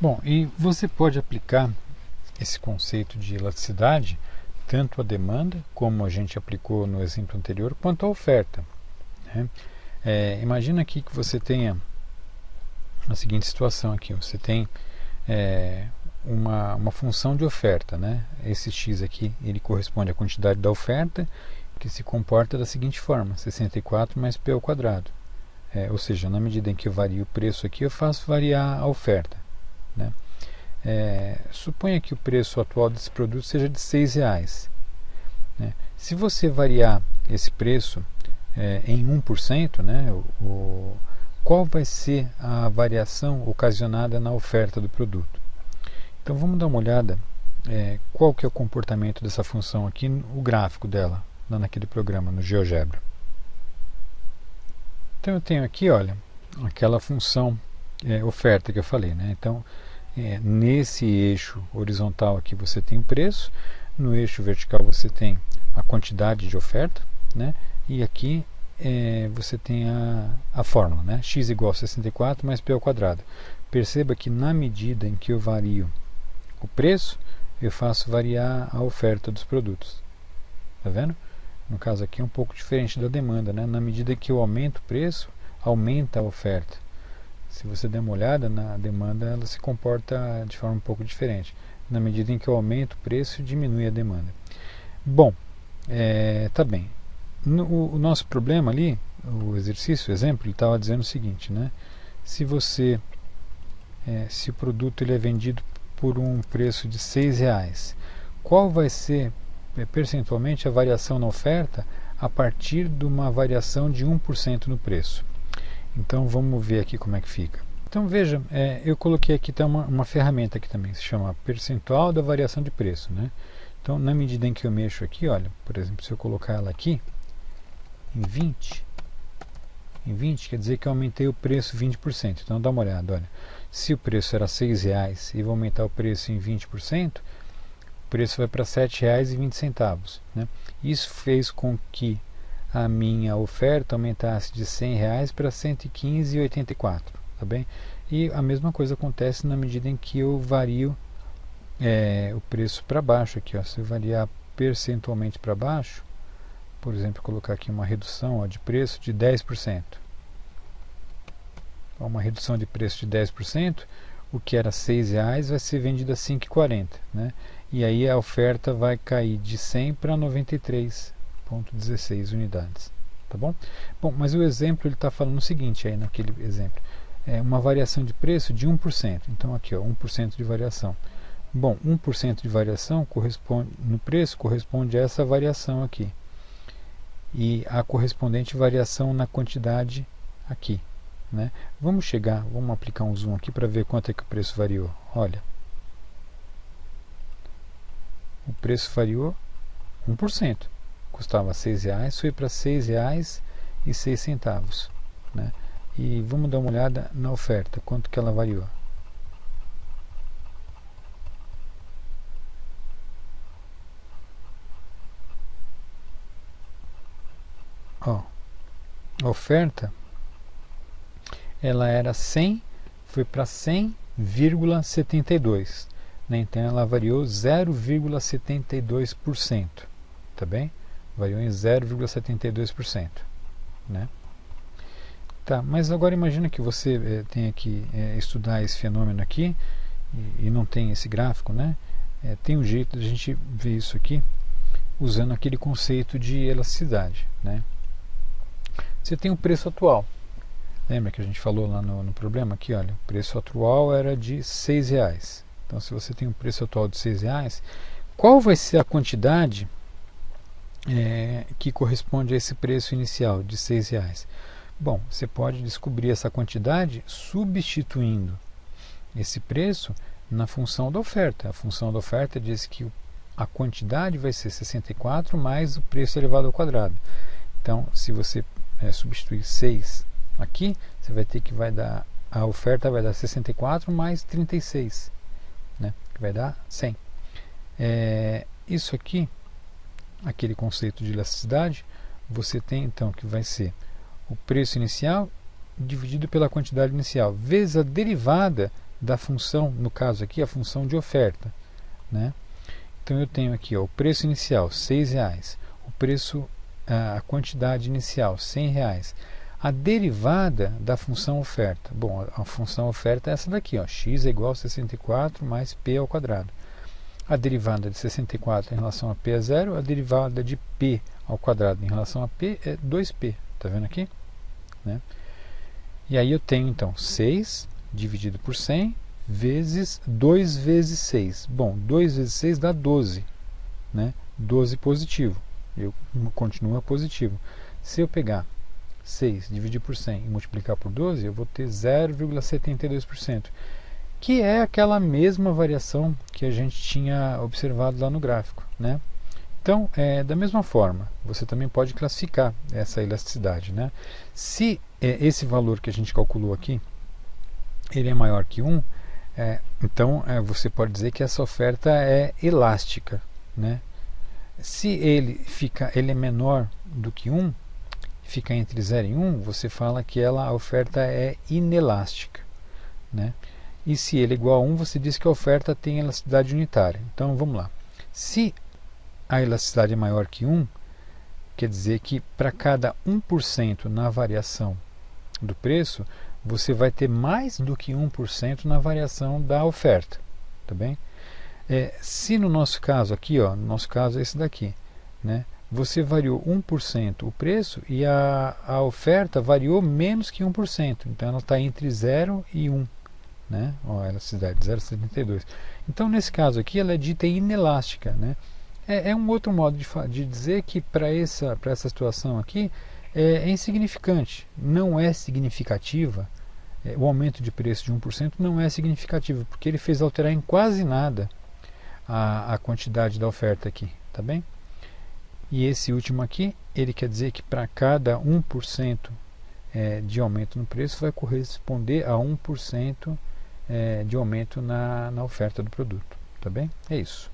Bom, e você pode aplicar esse conceito de elasticidade tanto à demanda, como a gente aplicou no exemplo anterior, quanto à oferta, né? Imagina aqui que você tenha a seguinte situação aqui, você tem uma função de oferta, né? Esse x aqui, ele corresponde à quantidade da oferta, que se comporta da seguinte forma, 64 mais p ao quadrado. Ou seja, na medida em que eu vario o preço aqui, eu faço variar a oferta, né? Suponha que o preço atual desse produto seja de R$6, né? Se você variar esse preço em 1%, né, qual vai ser a variação ocasionada na oferta do produto? Então vamos dar uma olhada qual que é o comportamento dessa função aqui, o gráfico dela, lá naquele programa, no GeoGebra. Então eu tenho aqui, olha, aquela função oferta que eu falei, né? Então nesse eixo horizontal aqui você tem o preço, no eixo vertical você tem a quantidade de oferta, né? E aqui você tem a fórmula, né? X igual a 64 mais p ao quadrado. Perceba que na medida em que eu vario o preço, eu faço variar a oferta dos produtos. Está vendo? No caso aqui é um pouco diferente da demanda, né? Na medida que eu aumento o preço, aumenta a oferta. Se você der uma olhada na demanda, ela se comporta de forma um pouco diferente. Na medida em que eu aumento o preço, diminui a demanda. Bom, tá bem. O nosso problema ali, o exercício, o exemplo, ele estava dizendo o seguinte, né? Se o produto ele é vendido por um preço de R$6, qual vai ser percentualmente a variação na oferta a partir de uma variação de 1% no preço? Então vamos ver aqui como é que fica. Então veja, eu coloquei aqui tá uma ferramenta aqui também, se chama percentual da variação de preço, né? Então na medida em que eu mexo aqui, olha, por exemplo, se eu colocar ela aqui em 20 quer dizer que eu aumentei o preço 20%. Então dá uma olhada, olha, se o preço era R$6 e vou aumentar o preço em 20%, o preço vai para R$7,20, né? Isso fez com que a minha oferta aumentasse de R$100 para R$115,84, tá bem? E a mesma coisa acontece na medida em que eu vario o preço para baixo aqui, ó. Se eu variar percentualmente para baixo, por exemplo, colocar aqui uma redução de preço de 10%. Uma redução de preço de 10%, o que era R$6 vai ser vendido a R$5,40, né? E aí a oferta vai cair de 100 para 93,16 unidades. Tá bom? Bom, mas o exemplo ele está falando o seguinte aí naquele exemplo. Uma variação de preço de 1%. Então aqui, ó, 1% de variação. Bom, 1% de variação no preço corresponde a essa variação aqui. E a correspondente variação na quantidade aqui, né? Vamos aplicar um zoom aqui para ver quanto é que o preço variou. Olha, o preço variou 1%. Custava R$6, foi para R$6,06, né? E vamos dar uma olhada na oferta, quanto que ela variou. Ó, a oferta ela era 100, foi para 100,72, né? Então ela variou 0,72%, tá bem? Variou em 0,72%, né? Tá, mas agora imagina que você tenha que estudar esse fenômeno aqui e não tem esse gráfico, né? Tem um jeito de a gente ver isso aqui usando aquele conceito de elasticidade, né? Você tem o preço atual. Lembra que a gente falou lá no problema aqui, olha, o preço atual era de R$6. Então se você tem um preço atual de R$6, qual vai ser a quantidade que corresponde a esse preço inicial de R$6? Bom, você pode descobrir essa quantidade substituindo esse preço na função da oferta. A função da oferta diz que a quantidade vai ser 64 mais o preço elevado ao quadrado. Então, se você substituir 6 aqui, você vai ter que a oferta vai dar 64 mais 36, né, que vai dar 100. Isso aqui, aquele conceito de elasticidade, você tem então que vai ser o preço inicial dividido pela quantidade inicial, vezes a derivada da função, no caso aqui, a função de oferta, né? Então eu tenho aqui, ó, o preço inicial, R$6, o preço, a quantidade inicial, R$100, a derivada da função oferta. Bom, a função oferta é essa daqui, ó, x é igual a 64 mais p ao quadrado. A derivada de 64 em relação a p é zero, a derivada de p ao quadrado em relação a p é 2p, tá vendo aqui? Né? E aí eu tenho então 6 dividido por 100 vezes 2 vezes 6. Bom, 2 vezes 6 dá 12, né? 12 positivo, continua positivo. Se eu pegar 6 dividir por 100 e multiplicar por 12, eu vou ter 0,72%, que é aquela mesma variação que a gente tinha observado lá no gráfico, né? Então, da mesma forma, você também pode classificar essa elasticidade, né? Se esse valor que a gente calculou aqui, ele é maior que 1, então você pode dizer que essa oferta é elástica, né? Se ele é menor do que 1, fica entre 0 e 1, você fala que a oferta é inelástica, né? E se ele é igual a 1, você diz que a oferta tem elasticidade unitária. Então vamos lá. Se a elasticidade é maior que 1, quer dizer que para cada 1% na variação do preço, você vai ter mais do que 1% na variação da oferta, tá bem? Se no nosso caso aqui, ó, no nosso caso é esse daqui, né, você variou 1% o preço e a oferta variou menos que 1%, então ela está entre 0 e 1, né? Ó, a elasticidade 0,72. Então nesse caso aqui ela é dita inelástica, né? É um outro modo de dizer que para essa situação aqui é insignificante, não é significativa. O aumento de preço de 1% não é significativo, porque ele fez alterar em quase nada a quantidade da oferta aqui, tá bem? E esse último aqui, ele quer dizer que para cada 1% de aumento no preço vai corresponder a 1% de aumento na oferta do produto, tá bem? É isso.